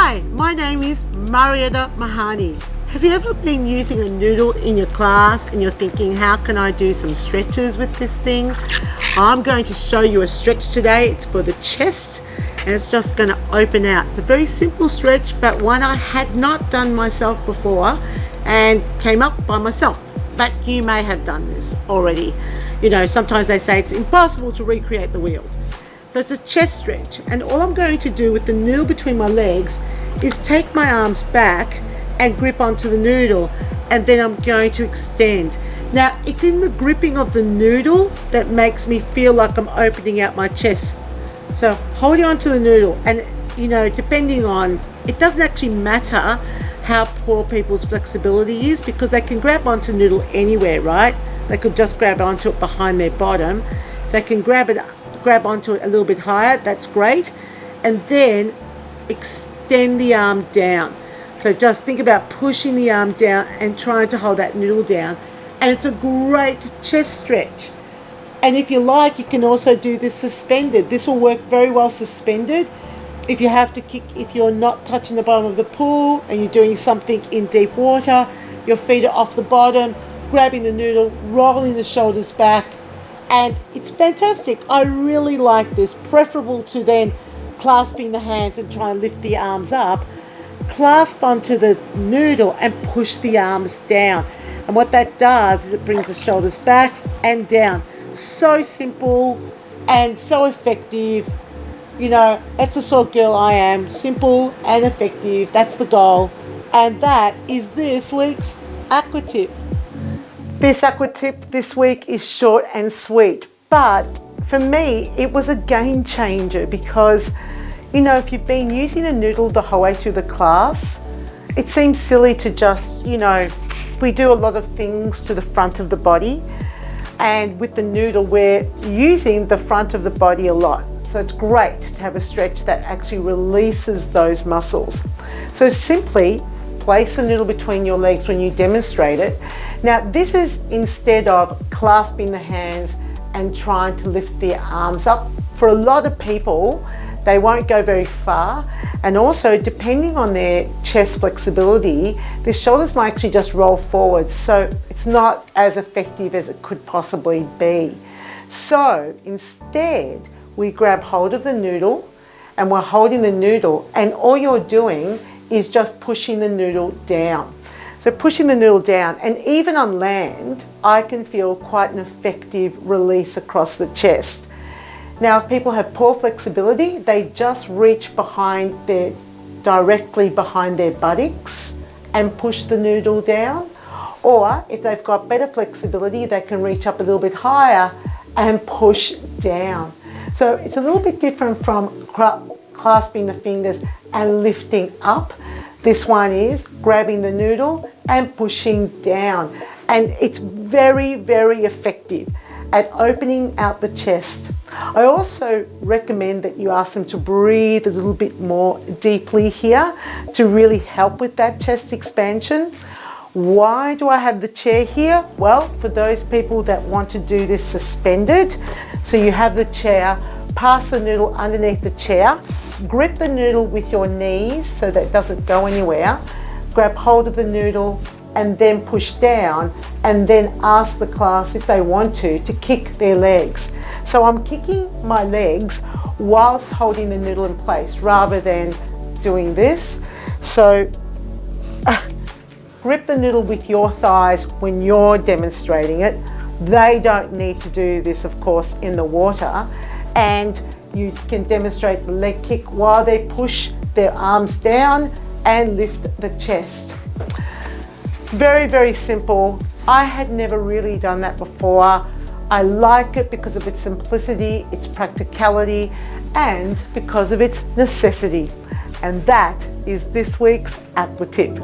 Hi, my name is Marietta Mahani. Have you ever been using a noodle in your class and you're thinking, how can I do some stretches with this thing? I'm going to show you a stretch today. It's for the chest and it's just going to open out. It's a very simple stretch, but one I had not done myself before and came up by myself. But you may have done this already. You know, sometimes they say it's impossible to recreate the wheel. So it's a chest stretch, and all I'm going to do with the noodle between my legs is take my arms back and grip onto the noodle, and then I'm going to extend. Now, it's in the gripping of the noodle that makes me feel like I'm opening out my chest. So holding onto the noodle, and you know, depending on, it doesn't actually matter how poor people's flexibility is, because they can grab onto the noodle anywhere, right? They could just grab onto it behind their bottom. They can grab onto it a little bit higher, that's great, and then extend the arm down. So just think about pushing the arm down and trying to hold that noodle down, and it's a great chest stretch. And if you like, you can also do this suspended. This will work very well suspended. If you have to kick, if you're not touching the bottom of the pool and you're doing something in deep water, your feet are off the bottom, grabbing the noodle, rolling the shoulders back, and it's fantastic. I really like this, preferable to then clasping the hands and try and lift the arms up. Clasp onto the noodle and push the arms down, and what that does is it brings the shoulders back and down. So simple and so effective. You know, that's the sort of girl I am. Simple and effective, that's the goal. And that is this week's Aqua tip. This Aqua tip this week is short and sweet, but for me it was a game changer, because you know, if you've been using a noodle the whole way through the class, it seems silly to just, you know, we do a lot of things to the front of the body, and with the noodle we're using the front of the body a lot. So it's great to have a stretch that actually releases those muscles. So simply place the noodle between your legs when you demonstrate it. Now this is instead of clasping the hands and trying to lift the arms up. For a lot of people, they won't go very far, and also depending on their chest flexibility, their shoulders might actually just roll forward, so it's not as effective as it could possibly be. So instead, we grab hold of the noodle, and we're holding the noodle, and all you're doing is just pushing the noodle down. So pushing the noodle down, and even on land, I can feel quite an effective release across the chest. Now, if people have poor flexibility, they just reach directly behind their buttocks and push the noodle down. Or if they've got better flexibility, they can reach up a little bit higher and push down. So it's a little bit different from clasping the fingers and lifting up. This one is grabbing the noodle and pushing down. And it's very, very effective at opening out the chest. I also recommend that you ask them to breathe a little bit more deeply here to really help with that chest expansion. Why do I have the chair here? Well, for those people that want to do this suspended, so you have the chair, pass the noodle underneath the chair, grip the noodle with your knees so that it doesn't go anywhere, grab hold of the noodle and then push down, and then ask the class if they want to kick their legs. So I'm kicking my legs whilst holding the noodle in place rather than doing this. So grip the noodle with your thighs when you're demonstrating it. They don't need to do this, of course, in the water. And you can demonstrate the leg kick while they push their arms down and lift the chest. Very, very simple. I had never really done that before. I like it because of its simplicity, its practicality, and because of its necessity. And that is this week's Aqua tip.